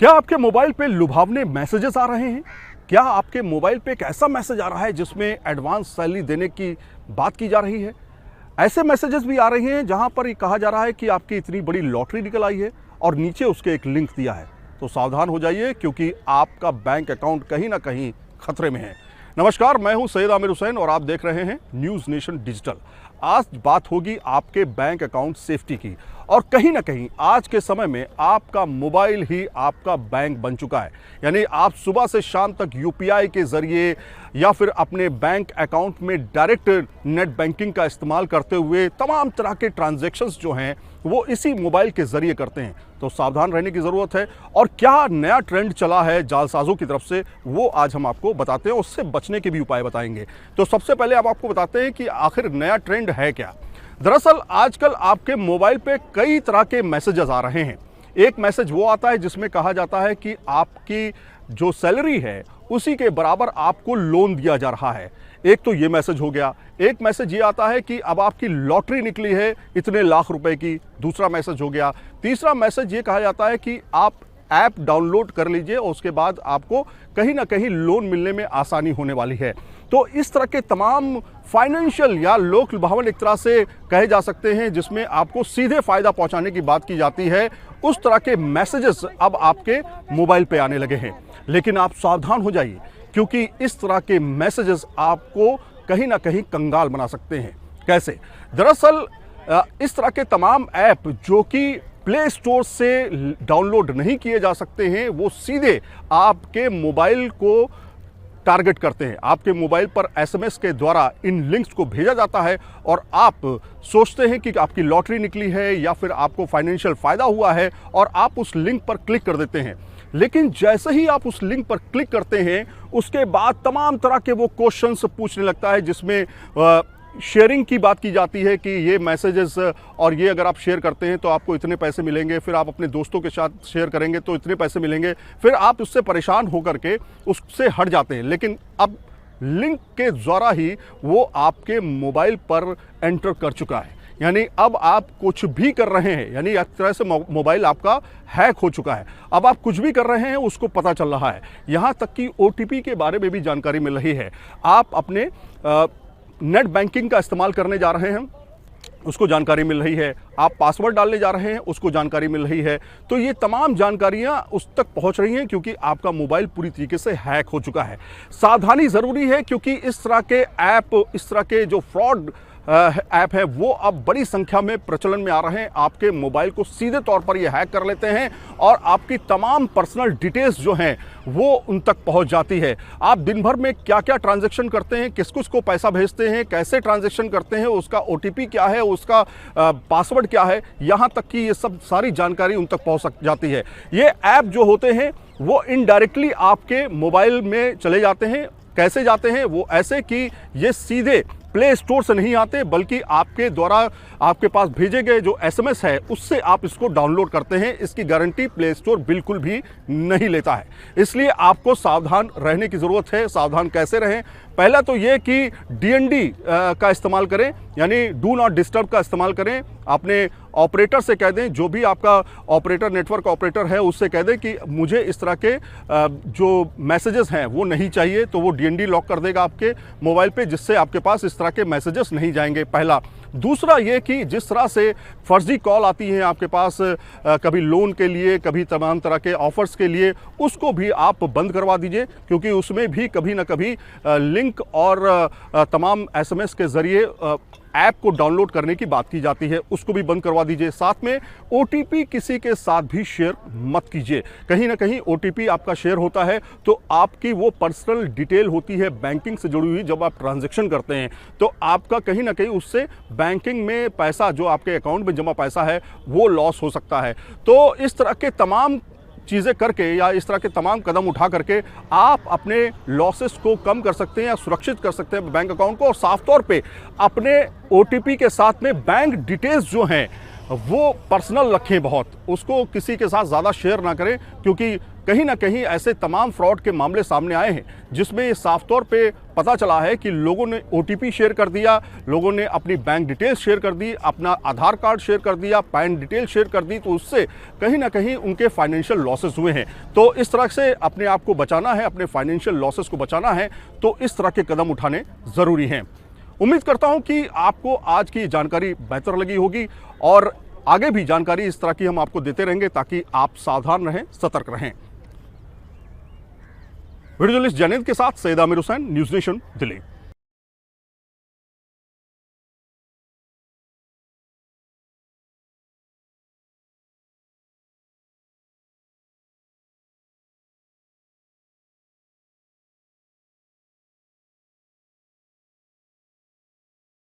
क्या आपके मोबाइल पे लुभावने मैसेजेस आ रहे हैं? क्या आपके मोबाइल पे एक ऐसा मैसेज आ रहा है जिसमें एडवांस सैलरी देने की बात की जा रही है? ऐसे मैसेजेस भी आ रहे हैं जहां पर ये कहा जा रहा है कि आपकी इतनी बड़ी लॉटरी निकल आई है और नीचे उसके एक लिंक दिया है। तो सावधान हो जाइए क्योंकि आपका बैंक अकाउंट कहीं ना कहीं खतरे में है। नमस्कार, मैं हूं सैयद आमिर हुसैन और आप देख रहे हैं न्यूज़ नेशन डिजिटल। आज बात होगी आपके बैंक अकाउंट सेफ्टी की और कहीं ना कहीं आज के समय में आपका मोबाइल ही आपका बैंक बन चुका है। यानी आप सुबह से शाम तक यूपीआई के ज़रिए या फिर अपने बैंक अकाउंट में डायरेक्ट नेट बैंकिंग का इस्तेमाल करते हुए तमाम तरह के ट्रांजैक्शंस जो हैं वो इसी मोबाइल के ज़रिए करते हैं। तो सावधान रहने की ज़रूरत है। और क्या नया ट्रेंड चला है जालसाजों की तरफ से वो आज हम आपको बताते हैं, उससे बचने के भी उपाय बताएंगे। तो सबसे पहले अब आपको बताते हैं कि आखिर नया ट्रेंड है क्या। दरअसल आजकल आपके मोबाइल पे कई तरह के मैसेजेस आ रहे हैं। एक मैसेज वो आता है जिसमें कहा जाता है कि आपकी जो सैलरी है उसी के बराबर आपको लोन दिया जा रहा है। एक तो ये मैसेज हो गया। एक मैसेज ये आता है कि अब आपकी लॉटरी निकली है इतने लाख रुपए की, दूसरा मैसेज हो गया। तीसरा मैसेज ये कहा जाता है कि आप ऐप डाउनलोड कर लीजिए और उसके बाद आपको कहीं ना कहीं लोन मिलने में आसानी होने वाली है। तो इस तरह के तमाम फाइनेंशियल या लोक लुभावन एक तरह से कहे जा सकते हैं जिसमें आपको सीधे फायदा पहुंचाने की बात की जाती है, उस तरह के मैसेजेस अब आपके मोबाइल पे आने लगे हैं। लेकिन आप सावधान हो जाइए क्योंकि इस तरह के मैसेजेस आपको कहीं ना कहीं कंगाल बना सकते हैं। कैसे? दरअसल इस तरह के तमाम ऐप जो कि प्ले स्टोर से डाउनलोड नहीं किए जा सकते हैं वो सीधे आपके मोबाइल को टारगेट करते हैं। आपके मोबाइल पर एसएमएस के द्वारा इन लिंक्स को भेजा जाता है और आप सोचते हैं कि आपकी लॉटरी निकली है या फिर आपको फाइनेंशियल फ़ायदा हुआ है और आप उस लिंक पर क्लिक कर देते हैं। लेकिन जैसे ही आप उस लिंक पर क्लिक करते हैं उसके बाद तमाम तरह के वो क्वेश्चंस पूछने लगता है जिसमें शेयरिंग की बात की जाती है कि ये मैसेजेस और ये अगर आप शेयर करते हैं तो आपको इतने पैसे मिलेंगे, फिर आप अपने दोस्तों के साथ शेयर करेंगे तो इतने पैसे मिलेंगे। फिर आप उससे परेशान होकर के उससे हट जाते हैं। लेकिन अब लिंक के द्वारा ही वो आपके मोबाइल पर एंटर कर चुका है। यानी अब आप कुछ भी कर रहे हैं, यानी एक तरह से मोबाइल आपका हैक हो चुका है। अब आप कुछ भी कर रहे हैं उसको पता चल रहा है। यहाँ तक कि ओटीपी के बारे में भी जानकारी मिल रही है। आप अपने नेट बैंकिंग का इस्तेमाल करने जा रहे हैं उसको जानकारी मिल रही है। आप पासवर्ड डालने जा रहे हैं उसको जानकारी मिल रही है। तो ये तमाम जानकारियां उस तक पहुंच रही हैं क्योंकि आपका मोबाइल पूरी तरीके से हैक हो चुका है। सावधानी ज़रूरी है क्योंकि इस तरह के ऐप, इस तरह के जो फ्रॉड ऐप है वो अब बड़ी संख्या में प्रचलन में आ रहे हैं। आपके मोबाइल को सीधे तौर पर ये हैक कर लेते हैं और आपकी तमाम पर्सनल डिटेल्स जो हैं वो उन तक पहुंच जाती है। आप दिन भर में क्या क्या ट्रांजैक्शन करते हैं, किस किस को पैसा भेजते हैं, कैसे ट्रांजैक्शन करते हैं, उसका ओटीपी क्या है, उसका पासवर्ड क्या है, यहाँ तक कि ये सब सारी जानकारी उन तक पहुँच जाती है। ये ऐप जो होते हैं वो इनडायरेक्टली आपके मोबाइल में चले जाते हैं। कैसे जाते हैं? वो ऐसे कि ये सीधे प्ले स्टोर से नहीं आते बल्कि आपके द्वारा आपके पास भेजे गए जो एसएमएस है उससे आप इसको डाउनलोड करते हैं। इसकी गारंटी प्ले स्टोर बिल्कुल भी नहीं लेता है। इसलिए आपको सावधान रहने की ज़रूरत है। सावधान कैसे रहें? पहला तो ये कि डीएनडी का इस्तेमाल करें, यानी डू नॉट डिस्टर्ब का इस्तेमाल करें। अपने ऑपरेटर से कह दें, जो भी आपका ऑपरेटर, नेटवर्क ऑपरेटर है उससे कह दें कि मुझे इस तरह के जो मैसेजेस हैं वो नहीं चाहिए, तो वो डीएनडी लॉक कर देगा आपके मोबाइल पे, जिससे आपके पास इस तरह के मैसेजेस नहीं जाएंगे। पहला। दूसरा ये कि जिस तरह से फर्जी कॉल आती हैं आपके पास कभी लोन के लिए, कभी तमाम तरह के ऑफर्स के लिए, उसको भी आप बंद करवा दीजिए क्योंकि उसमें भी कभी ना कभी लिंक और तमाम एसएमएस के ज़रिए ऐप को डाउनलोड करने की बात की जाती है, उसको भी बंद करवा दीजिए। साथ में ओटीपी किसी के साथ भी शेयर मत कीजिए। कहीं ना कहीं ओटीपी आपका शेयर होता है तो आपकी वो पर्सनल डिटेल होती है बैंकिंग से जुड़ी हुई। जब आप ट्रांजैक्शन करते हैं तो आपका कहीं ना कहीं उससे बैंकिंग में पैसा, जो आपके अकाउंट में जमा पैसा है, वो लॉस हो सकता है। तो इस तरह के तमाम चीज़ें करके या इस तरह के तमाम कदम उठा करके आप अपने लॉसेस को कम कर सकते हैं या सुरक्षित कर सकते हैं बैंक अकाउंट को। और साफ तौर पे अपने ओटीपी के साथ में बैंक डिटेल्स जो हैं वो पर्सनल रखें, बहुत उसको किसी के साथ ज़्यादा शेयर ना करें, क्योंकि कहीं ना कहीं ऐसे तमाम फ्रॉड के मामले सामने आए हैं जिसमें ये साफ तौर पे पता चला है कि लोगों ने OTP शेयर कर दिया, लोगों ने अपनी बैंक डिटेल्स शेयर कर दी, अपना आधार कार्ड शेयर कर दिया, पैन डिटेल शेयर कर दी, तो उससे कहीं ना कहीं उनके फाइनेंशियल लॉसेस हुए हैं। तो इस तरह से अपने आप को बचाना है, अपने फाइनेंशियल लॉसेस को बचाना है, तो इस तरह के कदम उठाने ज़रूरी हैं। उम्मीद करता हूं कि आपको आज की जानकारी बेहतर लगी होगी और आगे भी जानकारी इस तरह की हम आपको देते रहेंगे ताकि आप सावधान रहें, सतर्क रहें। वीडियो जर्नलिस्ट जैनेद के साथ सैयद आमिर हुसैन, न्यूज़ नेशन, दिल्ली।